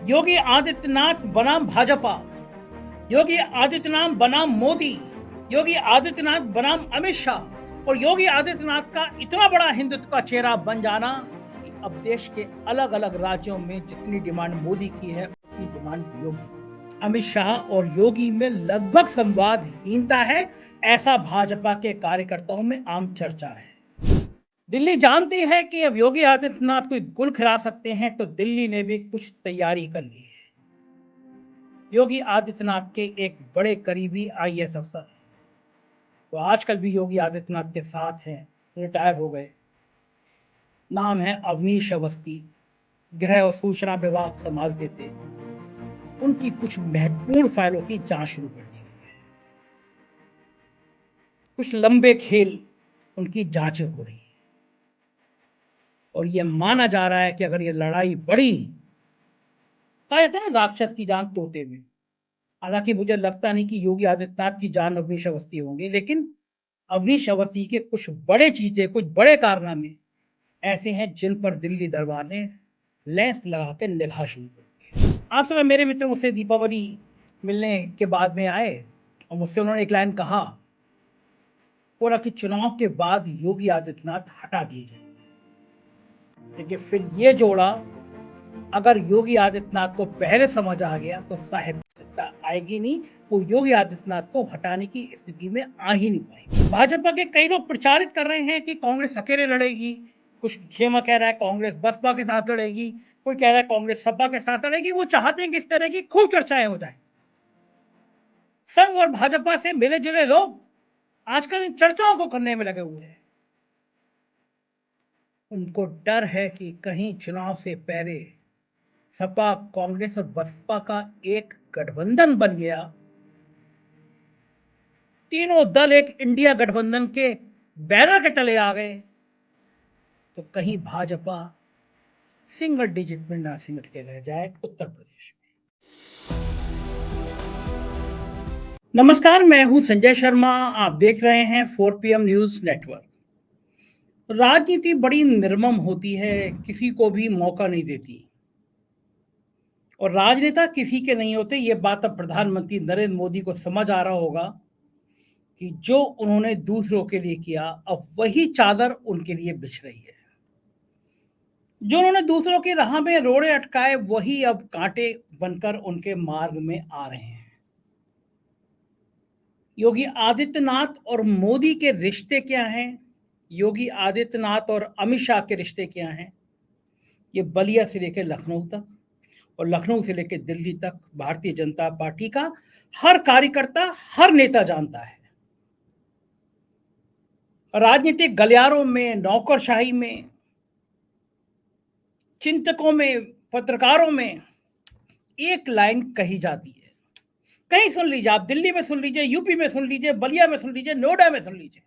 योगी आदित्यनाथ बनाम भाजपा, योगी आदित्यनाथ बनाम मोदी, योगी आदित्यनाथ बनाम अमित शाह और योगी आदित्यनाथ का इतना बड़ा हिंदुत्व का चेहरा बन जाना कि अब देश के अलग अलग राज्यों में जितनी डिमांड मोदी की है उतनी डिमांड योगी। अमित शाह और योगी में लगभग संवादहीनता है, ऐसा भाजपा के कार्यकर्ताओं में आम चर्चा है। दिल्ली जानती है कि अब योगी आदित्यनाथ को गुल खिला सकते हैं, तो दिल्ली ने भी कुछ तैयारी कर ली है। योगी आदित्यनाथ के एक बड़े करीबी आईएएस अफसर तो आजकल भी योगी आदित्यनाथ के साथ हैं, रिटायर हो गए। नाम है अवनीश अवस्थी, गृह और सूचना विभाग संभालते थे। उनकी कुछ महत्वपूर्ण फाइलों की जांच शुरू कर दी गई है। कुछ लंबे खेल उनकी जांचें हो रही है और यह माना जा रहा है कि अगर यह लड़ाई बढ़ी, कहते हैं राक्षस की जान तोते में। हालांकि मुझे लगता नहीं कि योगी आदित्यनाथ की जान अवनीश अवस्थी होंगी, लेकिन अवनीश अवस्थी के कुछ बड़े चीजें, कुछ बड़े कारनामे ऐसे हैं जिन पर दिल्ली दरबार ने लेंस लगा के निगाह शुरू कर दी। आज सुबह मेरे मित्र मुझसे दीपावली मिलने के बाद में आए और मुझसे उन्होंने एक लाइन कहा, बोला कि चुनाव के बाद योगी आदित्यनाथ हटा दिए जाए। लेकिन फिर ये जोड़ा, अगर योगी आदित्यनाथ को पहले समझ आ गया तो साहिब सत्ता आएगी नहीं, वो योगी आदित्यनाथ को हटाने की स्थिति में आ ही नहीं पाएगी। भाजपा के कई लोग प्रचारित कर रहे हैं कि कांग्रेस अकेले लड़ेगी, कुछ खेमा कह रहा है कांग्रेस बसपा के साथ लड़ेगी, कोई कह रहा है कांग्रेस सपा के साथ लड़ेगी। वो चाहते हैं कि इस तरह की खूब चर्चाएं हो जाए। संघ और भाजपा से मिले जुले लोग आजकल इन चर्चाओं को करने में लगे हुए हैं। उनको डर है कि कहीं चुनाव से पहले सपा, कांग्रेस और बसपा का एक गठबंधन बन गया, तीनों दल एक इंडिया गठबंधन के बैनर के तले आ गए, तो कहीं भाजपा सिंगल डिजिट में ना सिमट के रह जाए उत्तर प्रदेश में। नमस्कार, मैं हूं संजय शर्मा, आप देख रहे हैं 4 PM न्यूज नेटवर्क। राजनीति बड़ी निर्मम होती है, किसी को भी मौका नहीं देती और राजनेता किसी के नहीं होते। ये बात अब प्रधानमंत्री नरेंद्र मोदी को समझ आ रहा होगा कि जो उन्होंने दूसरों के लिए किया, अब वही चादर उनके लिए बिछ रही है। जो उन्होंने दूसरों की राह में रोड़े अटकाए, वही अब कांटे बनकर उनके मार्ग में आ रहे हैं। योगी आदित्यनाथ और मोदी के रिश्ते क्या हैं, योगी आदित्यनाथ और अमित शाह के रिश्ते क्या हैं, ये बलिया से लेकर लखनऊ तक और लखनऊ से लेकर दिल्ली तक भारतीय जनता पार्टी का हर कार्यकर्ता, हर नेता जानता है। राजनीतिक गलियारों में, नौकरशाही में, चिंतकों में, पत्रकारों में एक लाइन कही जाती है। कहीं सुन लीजिए, आप दिल्ली में सुन लीजिए, यूपी में सुन लीजिए, बलिया में सुन लीजिए, नोएडा में सुन लीजिए।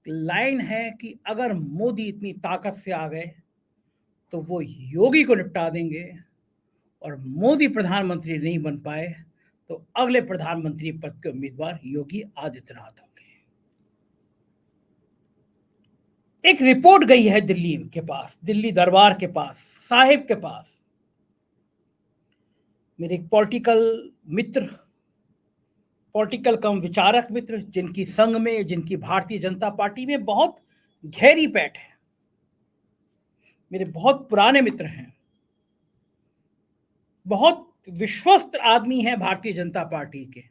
लाइन है कि अगर मोदी इतनी ताकत से आ गए तो वो योगी को निपटा देंगे और मोदी प्रधानमंत्री नहीं बन पाए तो अगले प्रधानमंत्री पद के उम्मीदवार योगी आदित्यनाथ होंगे। एक रिपोर्ट गई है दिल्ली के पास, दिल्ली दरबार के पास, साहिब के पास। मेरे एक पॉलिटिकल मित्र, पॉलिटिकल कम विचारक मित्र, जिनकी संघ में, जिनकी भारतीय जनता पार्टी में बहुत गहरी पैठ है, मेरे बहुत पुराने मित्र हैं, बहुत विश्वस्त आदमी हैं भारतीय जनता पार्टी के।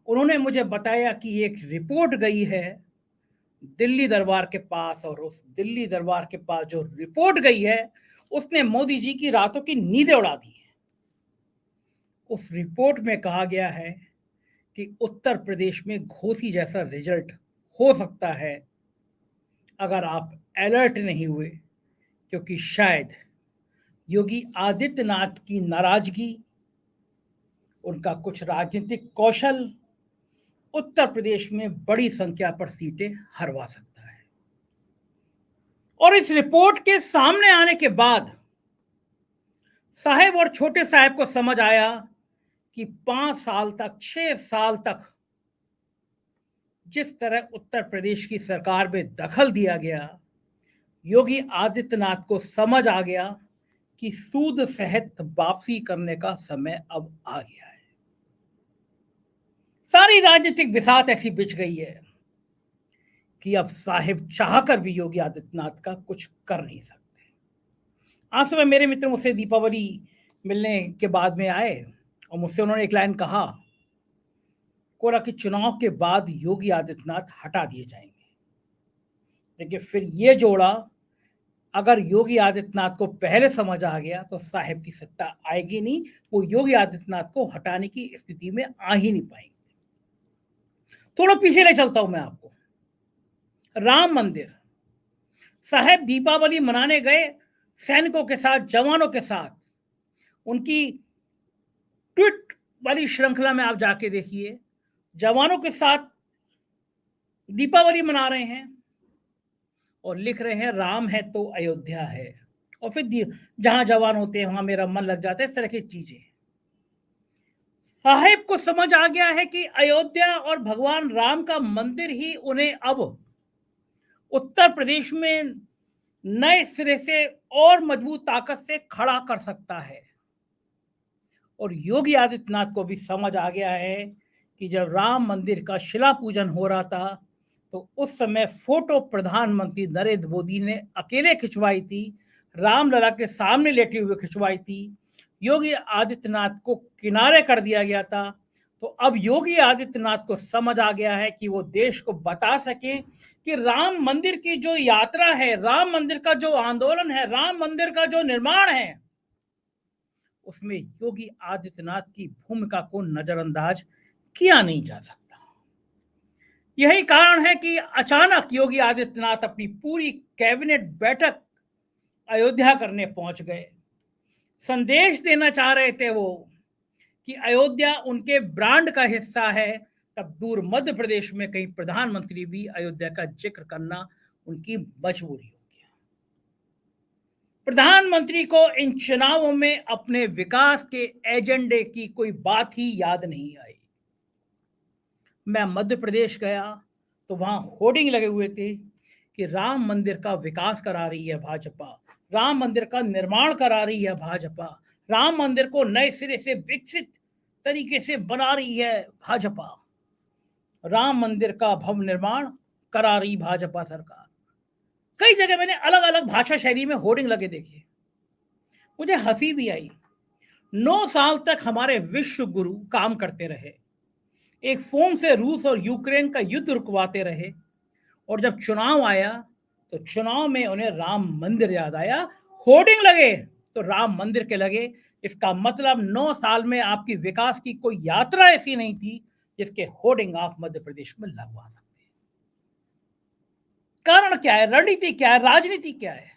उन्होंने मुझे बताया कि एक रिपोर्ट गई है दिल्ली दरबार के पास और उस दिल्ली दरबार के पास जो रिपोर्ट गई है उसने मोदी जी की रातों की नींदें उड़ा दी है। उस रिपोर्ट में कहा गया है कि उत्तर प्रदेश में घोसी जैसा रिजल्ट हो सकता है अगर आप अलर्ट नहीं हुए, क्योंकि शायद योगी आदित्यनाथ की नाराजगी, उनका कुछ राजनीतिक कौशल उत्तर प्रदेश में बड़ी संख्या पर सीटें हरवा सकता है। और इस रिपोर्ट के सामने आने के बाद साहेब और छोटे साहेब को समझ आया कि 5 साल तक, 6 साल तक जिस तरह उत्तर प्रदेश की सरकार में दखल दिया गया, योगी आदित्यनाथ को समझ आ गया कि सूद सहित वापसी करने का समय अब आ गया है। सारी राजनीतिक बिसात ऐसी बिछ गई है कि अब साहिब चाहकर भी योगी आदित्यनाथ का कुछ कर नहीं सकते। आज सुबह मेरे मित्र मुझसे दीपावली मिलने के बाद में आए और मुझसे उन्होंने एक लाइन कहा, कोरा कि चुनाव के बाद योगी आदित्यनाथ हटा दिए जाएंगे। लेकिन फिर ये जोड़ा, अगर योगी आदित्यनाथ को पहले समझ आ गया तो साहिब की सत्ता आएगी नहीं, वो योगी आदित्यनाथ को हटाने की स्थिति में आ ही नहीं पाएंगे। थोड़ा पीछे ले चलता हूं मैं आपको। राम मंदिर, साहेब दीपावली मनाने गए सैनिकों के साथ, जवानों के साथ। उनकी ट्वीट वाली श्रृंखला में आप जाके देखिए, जवानों के साथ दीपावली मना रहे हैं और लिख रहे हैं राम है तो अयोध्या है, और फिर जहां जवान होते हैं वहां मेरा मन लग जाता है। इस तरह की चीजें साहेब को समझ आ गया है कि अयोध्या और भगवान राम का मंदिर ही उन्हें अब उत्तर प्रदेश में नए सिरे से और मजबूत ताकत से खड़ा कर सकता है। और योगी आदित्यनाथ को भी समझ आ गया है कि जब राम मंदिर का शिला पूजन हो रहा था तो उस समय फोटो प्रधानमंत्री नरेंद्र मोदी ने अकेले खिंचवाई थी, रामलला के सामने लेटे हुए खिंचवाई थी, योगी आदित्यनाथ को किनारे कर दिया गया था। तो अब योगी आदित्यनाथ को समझ आ गया है कि वो देश को बता सके कि राम मंदिर की जो यात्रा है, राम मंदिर का जो आंदोलन है, राम मंदिर का जो निर्माण है, उसमें योगी आदित्यनाथ की भूमिका को नजरअंदाज किया नहीं जा सकता। यही कारण है कि अचानक योगी आदित्यनाथ अपनी पूरी कैबिनेट बैठक अयोध्या करने पहुंच गए। संदेश देना चाह रहे थे वो कि अयोध्या उनके ब्रांड का हिस्सा है। तब दूर मध्य प्रदेश में कहीं प्रधानमंत्री भी अयोध्या का जिक्र करना उनकी मजबूरी हो गया। प्रधानमंत्री को इन चुनावों में अपने विकास के एजेंडे की कोई बात ही याद नहीं आई। मैं मध्य प्रदेश गया तो वहां होर्डिंग लगे हुए थे कि राम मंदिर का विकास करा रही है भाजपा, राम मंदिर का निर्माण करा रही है भाजपा, राम मंदिर को नए सिरे से विकसित तरीके से बना रही है भाजपा, राम मंदिर का भव्य निर्माण करा रही भाजपा सरकार। कई जगह मैंने अलग अलग भाषा शैली में होर्डिंग लगे देखे, मुझे हंसी भी आई। 9 साल तक हमारे विश्व गुरु काम करते रहे, एक फोन से रूस और यूक्रेन का युद्ध रुकवाते रहे, और जब चुनाव आया तो चुनाव में उन्हें राम मंदिर याद आया। होर्डिंग लगे तो राम मंदिर के लगे। इसका मतलब 9 साल में आपकी विकास की कोई यात्रा ऐसी नहीं थी जिसके होर्डिंग आप मध्य प्रदेश में लगवा सकते। कारण क्या है, रणनीति क्या है, राजनीति क्या है?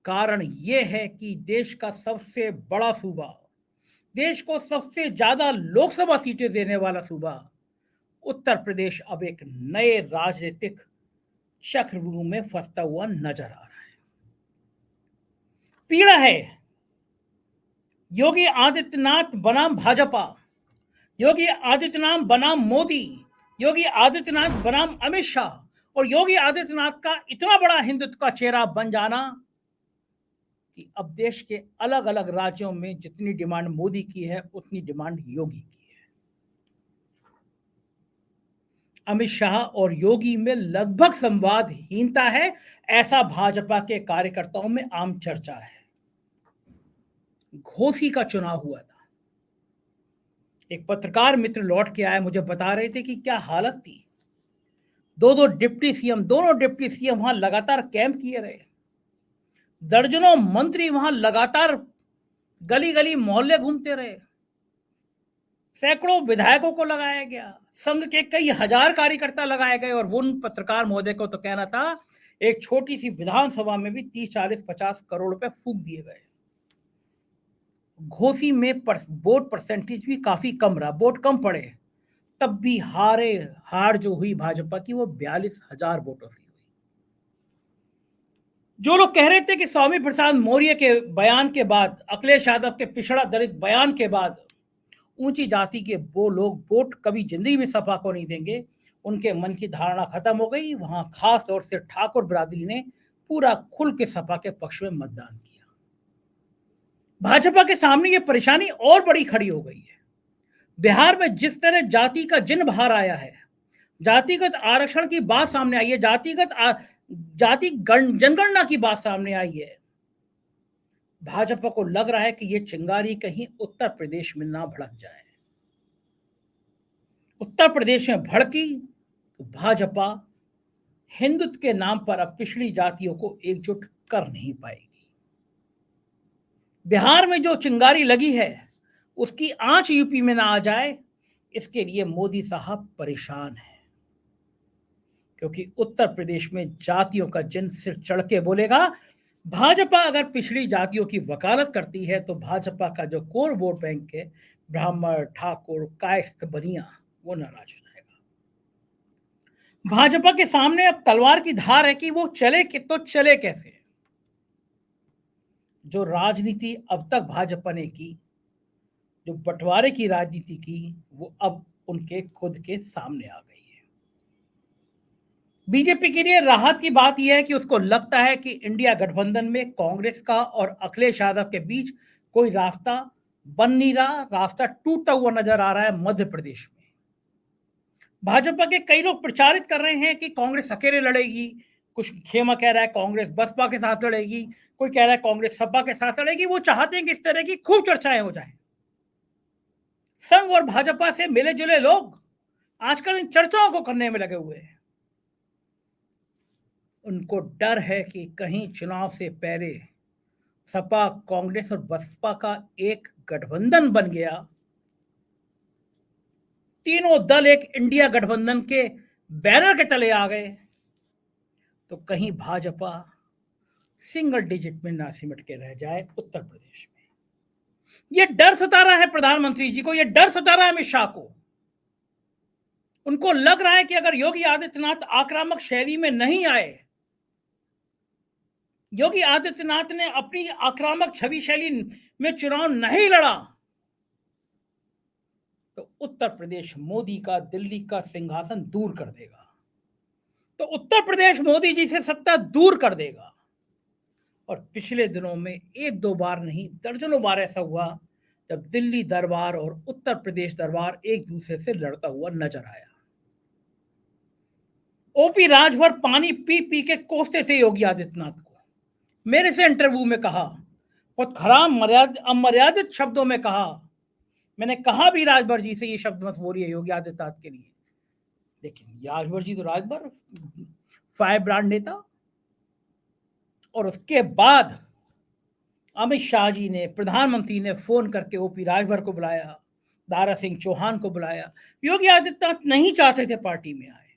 कारण यह है कि देश का सबसे बड़ा सूबा, देश को सबसे ज्यादा लोकसभा सीटें देने वाला सूबा उत्तर प्रदेश अब एक नए राजनीतिक चक्रव्यूह में फंसता हुआ नजर आ रहा है। पीड़ा है, योगी आदित्यनाथ बनाम भाजपा, योगी आदित्यनाथ बनाम मोदी, योगी आदित्यनाथ बनाम अमित शाह, और योगी आदित्यनाथ का इतना बड़ा हिंदुत्व का चेहरा बन जाना कि अब देश के अलग अलग राज्यों में जितनी डिमांड मोदी की है उतनी डिमांड योगी की है। अमित शाह और योगी में लगभग संवादहीनता है, ऐसा भाजपा के कार्यकर्ताओं में आम चर्चा है। घोसी का चुनाव हुआ था, एक पत्रकार मित्र लौट के आए, मुझे बता रहे थे कि क्या हालत थी। दोनों डिप्टी सीएम वहां लगातार कैंप किए रहे, दर्जनों मंत्री वहां लगातार गली गली मोहल्ले घूमते रहे, सैकड़ों विधायकों को लगाया गया, संघ के कई हजार कार्यकर्ता लगाए गए, और वो उन पत्रकार महोदय को तो कहना था एक छोटी सी विधानसभा में भी 30, 40, 50 करोड़ रुपए फूंक दिए गए। घोसी में वोट परसेंटेज भी काफी कम रहा, वोट कम पड़े, तब भी हार जो हुई भाजपा की वो 42,000 वोटों से हुई। जो लोग कह रहे थे कि स्वामी प्रसाद मौर्य के बयान के बाद, अखिलेश यादव के पिछड़ा दलित बयान के बाद ऊंची जाति के वो लोग वोट कभी जिंदगी में सपा को नहीं देंगे, उनके मन की धारणा खत्म हो गई। वहां खास तौर से ठाकुर बिरादरी ने पूरा खुल के सपा के पक्ष में मतदान किया। भाजपा के सामने ये परेशानी और बड़ी खड़ी हो गई है। बिहार में जिस तरह जाति का जिन बाहर आया है, जातिगत आरक्षण की बात सामने आई है, जाति जनगणना की बात सामने आई है, भाजपा को लग रहा है कि ये चिंगारी कहीं उत्तर प्रदेश में ना भड़क जाए। उत्तर प्रदेश में भड़की तो भाजपा हिंदुत्व के नाम पर अब पिछड़ी जातियों को एकजुट कर नहीं पाएगी। बिहार में जो चिंगारी लगी है उसकी आंच यूपी में ना आ जाए, इसके लिए मोदी साहब परेशान हैं, क्योंकि उत्तर प्रदेश में जातियों का जिन सिर चढ़ के बोलेगा। भाजपा अगर पिछड़ी जातियों की वकालत करती है तो भाजपा का जो कोर वोट बैंक है, ब्राह्मण, ठाकुर, कायस्थ, बनिया, वो नाराज हो जाएगा। भाजपा के सामने अब तलवार की धार है कि वो चले तो चले कैसे। जो राजनीति अब तक भाजपा ने की, जो बंटवारे की राजनीति की, वो अब उनके खुद के सामने आ गई है। बीजेपी के लिए राहत की बात यह है कि उसको लगता है कि इंडिया गठबंधन में कांग्रेस का और अखिलेश यादव के बीच कोई रास्ता बन नहीं रहा, रास्ता टूटा हुआ नजर आ रहा है। मध्य प्रदेश में भाजपा के कई लोग प्रचारित कर रहे हैं कि कांग्रेस अकेले लड़ेगी, कुछ खेमा कह रहा है कांग्रेस बसपा के साथ लड़ेगी, कोई कह रहा है कांग्रेस सपा के साथ लड़ेगी। वो चाहते हैं कि इस तरह की खूब चर्चाएं हो जाएं। संघ और भाजपा से मिले जुले लोग आजकल इन चर्चाओं को करने में लगे हुए हैं। उनको डर है कि कहीं चुनाव से पहले सपा, कांग्रेस और बसपा का एक गठबंधन बन गया, तीनों दल एक इंडिया गठबंधन के बैनर के तले आ गए, तो कहीं भाजपा सिंगल डिजिट में ना सिमट के रह जाए उत्तर प्रदेश में। यह डर सता रहा है प्रधानमंत्री जी को, यह डर सता रहा है अमित शाह को। उनको लग रहा है कि अगर योगी आदित्यनाथ आक्रामक शैली में नहीं आए, योगी आदित्यनाथ ने अपनी आक्रामक छवि शैली में चुनाव नहीं लड़ा, तो उत्तर प्रदेश मोदी का दिल्ली का सिंहासन दूर कर देगा, तो उत्तर प्रदेश मोदी जी से सत्ता दूर कर देगा। और पिछले दिनों में एक दो बार नहीं, दर्जनों बार ऐसा हुआ जब दिल्ली दरबार और उत्तर प्रदेश दरबार एक दूसरे से लड़ता हुआ नजर आया। ओपी राजभर पानी पी पी के कोसते थे योगी आदित्यनाथ को। मेरे से इंटरव्यू में कहा, बहुत खराब अमर्यादित शब्दों में कहा। मैंने कहा भी राजभर जी से ये शब्द मत बोलिए योगी आदित्यनाथ के लिए, लेकिन राजभर जी तो राजभर फायर ब्रांड नेता। और उसके बाद अमित शाह जी ने, प्रधानमंत्री ने फोन करके ओपी राजभर को बुलाया, दारा सिंह चौहान को बुलाया। योगी आदित्यनाथ नहीं चाहते थे पार्टी में आए।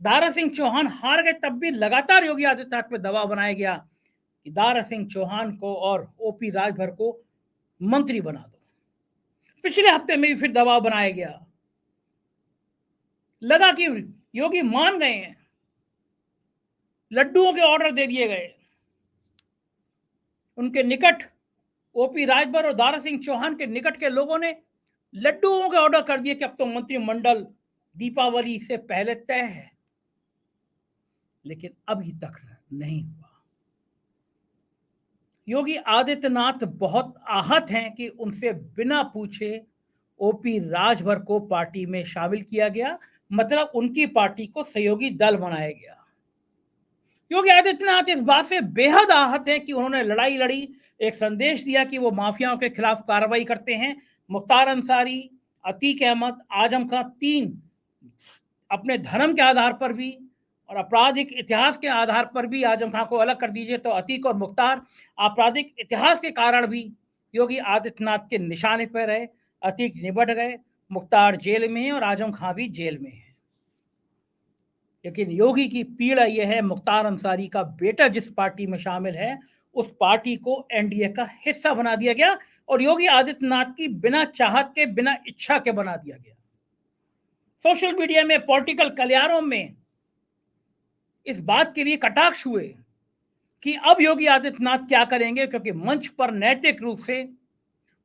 दारा सिंह चौहान हार गए, तब भी लगातार योगी आदित्यनाथ पे दबाव बनाया गया कि दारा सिंह चौहान को और ओपी राजभर को मंत्री बना दो। पिछले हफ्ते में भी फिर दबाव बनाया गया। लगा कि योगी मान गए हैं, लड्डुओं के ऑर्डर दे दिए गए। उनके निकट ओपी राजभर और दारा सिंह चौहान के निकट के लोगों ने लड्डुओं के ऑर्डर कर दिए कि अब तो मंत्रिमंडल दीपावली से पहले तय है, लेकिन अभी तक नहीं हुआ। योगी आदित्यनाथ बहुत आहत हैं कि उनसे बिना पूछे ओपी राजभर को पार्टी में शामिल किया गया, मतलब उनकी पार्टी को सहयोगी दल बनाया गया। योगी आदित्यनाथ इस बात से बेहद आहत हैं कि उन्होंने लड़ाई लड़ी, एक संदेश दिया कि वो माफियाओं के खिलाफ कार्रवाई करते हैं। मुख्तार अंसारी, अतीक अहमद, आजम खां, तीन अपने धर्म के आधार पर भी और आपराधिक इतिहास के आधार पर भी, आजम खां को अलग कर दीजिए तो अतीक और मुख्तार आपराधिक इतिहास के कारण भी योगी आदित्यनाथ के निशाने पर रहे। अतीक निबट गए, मुख्तार जेल में है और आजम खां भी जेल में है। लेकिन योगी की पीड़ा यह है, मुख्तार अंसारी का बेटा जिस पार्टी में शामिल है उस पार्टी को एनडीए का हिस्सा बना दिया गया और योगी आदित्यनाथ की बिना चाहत के, बिना इच्छा के बना दिया गया। सोशल मीडिया में, पॉलिटिकल गलियारों में इस बात के लिए कटाक्ष हुए कि अब योगी आदित्यनाथ क्या करेंगे, क्योंकि मंच पर नैतिक रूप से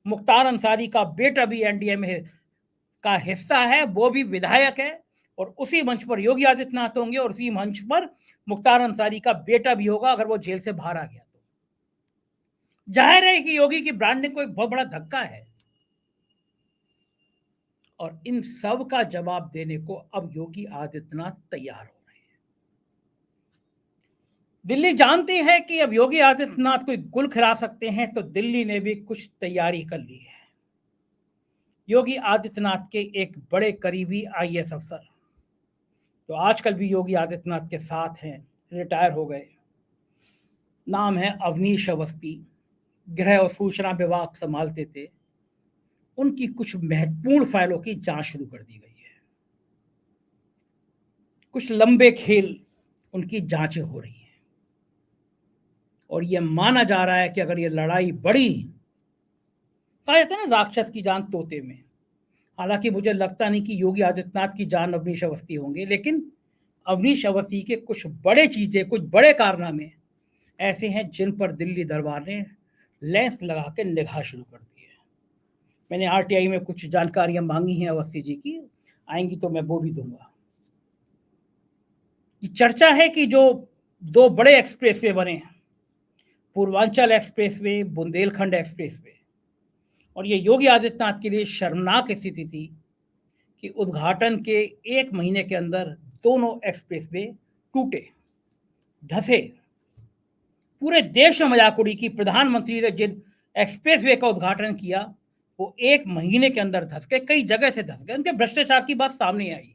मुख्तार अंसारी का बेटा भी एनडीए में का हिस्सा है, वो भी विधायक है और उसी मंच पर योगी आदित्यनाथ होंगे और उसी मंच पर मुख्तार अंसारी का बेटा भी होगा अगर वो जेल से बाहर आ गया तो। जाहिर है कि योगी की ब्रांडिंग को एक बहुत बड़ा धक्का है और इन सब का जवाब देने को अब योगी आदित्यनाथ तैयार हो रहे हैं। दिल्ली जानती है कि अब योगी आदित्यनाथ कोई गुल खिला सकते हैं, तो दिल्ली ने भी कुछ तैयारी कर ली है। योगी आदित्यनाथ के एक बड़े करीबी आईएएस अफसर जो आजकल भी योगी आदित्यनाथ के साथ हैं, रिटायर हो गए, नाम है अवनीश अवस्थी, गृह और सूचना विभाग संभालते थे, उनकी कुछ महत्वपूर्ण फाइलों की जांच शुरू कर दी गई है। कुछ लंबे खेल उनकी जांचें हो रही हैं और यह माना जा रहा है कि अगर ये लड़ाई बढ़ी, कहा जाता है ना राक्षस की जान तोते में। हालांकि मुझे लगता नहीं कि योगी आदित्यनाथ की जान अवनीश अवस्थी होंगे, लेकिन अवनीश अवस्थी के कुछ बड़े चीजें, कुछ बड़े कारनामे ऐसे हैं जिन पर दिल्ली दरबार ने लेंस लगा के निगाह शुरू कर दी है। मैंने आरटीआई में कुछ जानकारियां मांगी हैं अवस्थी जी की, आएंगी तो मैं वो भी दूंगा। कि चर्चा है कि जो दो बड़े एक्सप्रेसवे बने हैं, पूर्वांचल एक्सप्रेसवे, बुंदेलखंड एक्सप्रेसवे, और ये योगी आदित्यनाथ के लिए शर्मनाक स्थिति थी कि उद्घाटन के 1 महीने के अंदर दोनों एक्सप्रेसवे टूटे, धसे। पूरे देश में मजाक उड़ी कि प्रधानमंत्री ने जिन एक्सप्रेसवे का उद्घाटन किया वो 1 महीने के अंदर धस गए, कई जगह से धस गए। उनके भ्रष्टाचार की बात सामने आई।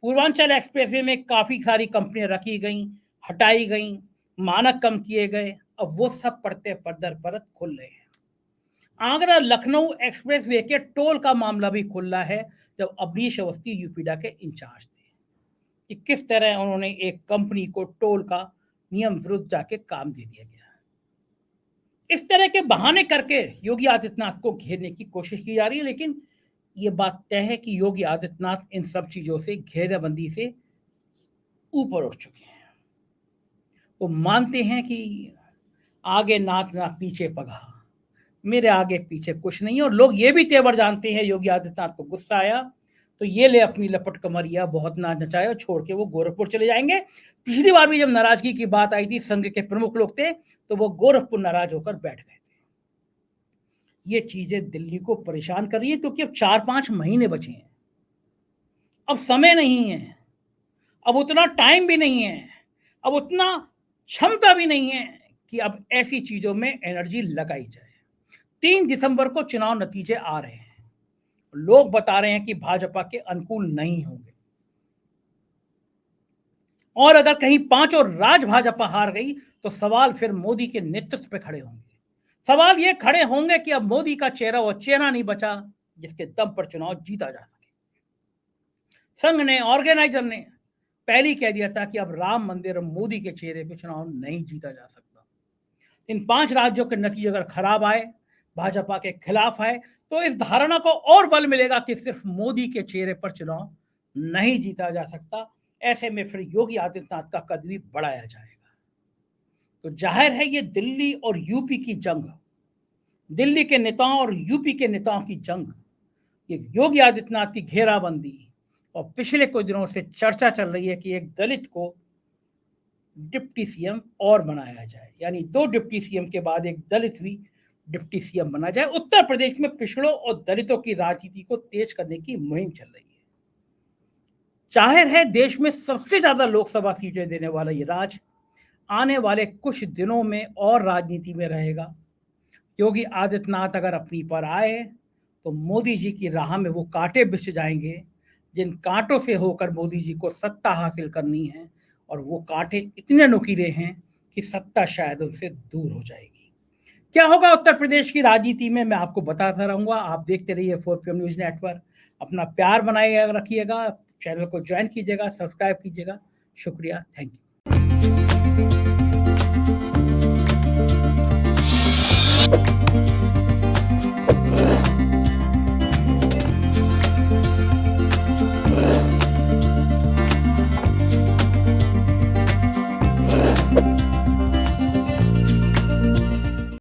पूर्वांचल एक्सप्रेसवे में काफी सारी कंपनियां रखी गई, हटाई गई, मानक कम किए गए, अब वो सब पड़ते परदर परत खुल रहे हैं। आगरा लखनऊ एक्सप्रेसवे के टोल का मामला भी खुल रहा है, जब अवनीश अवस्थी यूपीडा के इंचार्ज थे, कि किस तरह उन्होंने एक कंपनी को टोल का नियम विरुद्ध जाके काम दे दिया गया। इस तरह के बहाने करके योगी आदित्यनाथ को घेरने की कोशिश की जा रही है, लेकिन ये बात तय है कि योगी आदित्यनाथ इन सब चीजों से, घेराबंदी से ऊपर उठ चुके हैं। वो मानते हैं कि आगे नाक ना पीछे पगा, मेरे आगे पीछे कुछ नहीं है। और लोग ये भी तेवर जानते हैं, योगी आदित्यनाथ को गुस्सा आया तो ये ले अपनी लपट कमरिया, बहुत ना नचाए, और छोड़ के वो गोरखपुर चले जाएंगे। पिछली बार भी जब नाराजगी की बात आई थी, संघ के प्रमुख लोग थे तो वो गोरखपुर नाराज होकर बैठ गए थे। ये चीजें दिल्ली को परेशान कर रही है, क्योंकि अब 4-5 महीने बचे हैं, अब समय नहीं है, अब उतना टाइम भी नहीं है, अब उतना क्षमता भी नहीं है कि अब ऐसी चीजों में एनर्जी लगाई जाए। 3 दिसंबर को चुनाव नतीजे आ रहे हैं, लोग बता रहे हैं कि भाजपा के अनुकूल नहीं होंगे, और अगर कहीं 5 और राज्य भाजपा हार गई तो सवाल फिर मोदी के नेतृत्व पे खड़े होंगे। सवाल ये खड़े होंगे कि अब मोदी का चेहरा और चेहरा नहीं बचा जिसके दम पर चुनाव जीता जा सके। संघ ने, ऑर्गेनाइजर ने पहले ही कह दिया था कि अब राम मंदिर और मोदी के चेहरे पे चुनाव नहीं जीता जा सकता। इन 5 राज्यों के नतीजे अगर खराब आए, भाजपा के खिलाफ आए, तो इस धारणा को और बल मिलेगा कि सिर्फ मोदी के चेहरे पर चुनाव नहीं जीता जा सकता। ऐसे में फिर योगी आदित्यनाथ का कद भी बढ़ाया जाएगा। तो जाहिर है ये दिल्ली और यूपी की जंग, दिल्ली के नेताओं और यूपी के नेताओं की जंग, ये योगी आदित्यनाथ की घेराबंदी, और पिछले कुछ दिनों से चर्चा चल रही है कि एक दलित को डिप्टी सीएम और बनाया जाए, यानी 2 डिप्टी सीएम के बाद एक दलित भी डिप्टी सीएम बना जाए। उत्तर प्रदेश में पिछड़ों और दलितों की राजनीति को तेज करने की मुहिम चल रही है। जाहिर है देश में सबसे ज्यादा लोकसभा सीटें देने वाला ये राज्य आने वाले कुछ दिनों में और राजनीति में रहेगा। योगी आदित्यनाथ अगर अपनी पर आए तो मोदी जी की राह में वो कांटे बिछ जाएंगे जिन कांटों से होकर मोदी जी को सत्ता हासिल करनी है, और वो कांटे इतने नुकीले हैं कि सत्ता शायद उनसे दूर हो जाएगी। क्या होगा उत्तर प्रदेश की राजनीति में, मैं आपको बताता रहूंगा। आप देखते रहिए 4PM न्यूज नेटवर्क। अपना प्यार बनाए रखिएगा, चैनल को ज्वाइन कीजिएगा, सब्सक्राइब कीजिएगा। शुक्रिया, थैंक यू।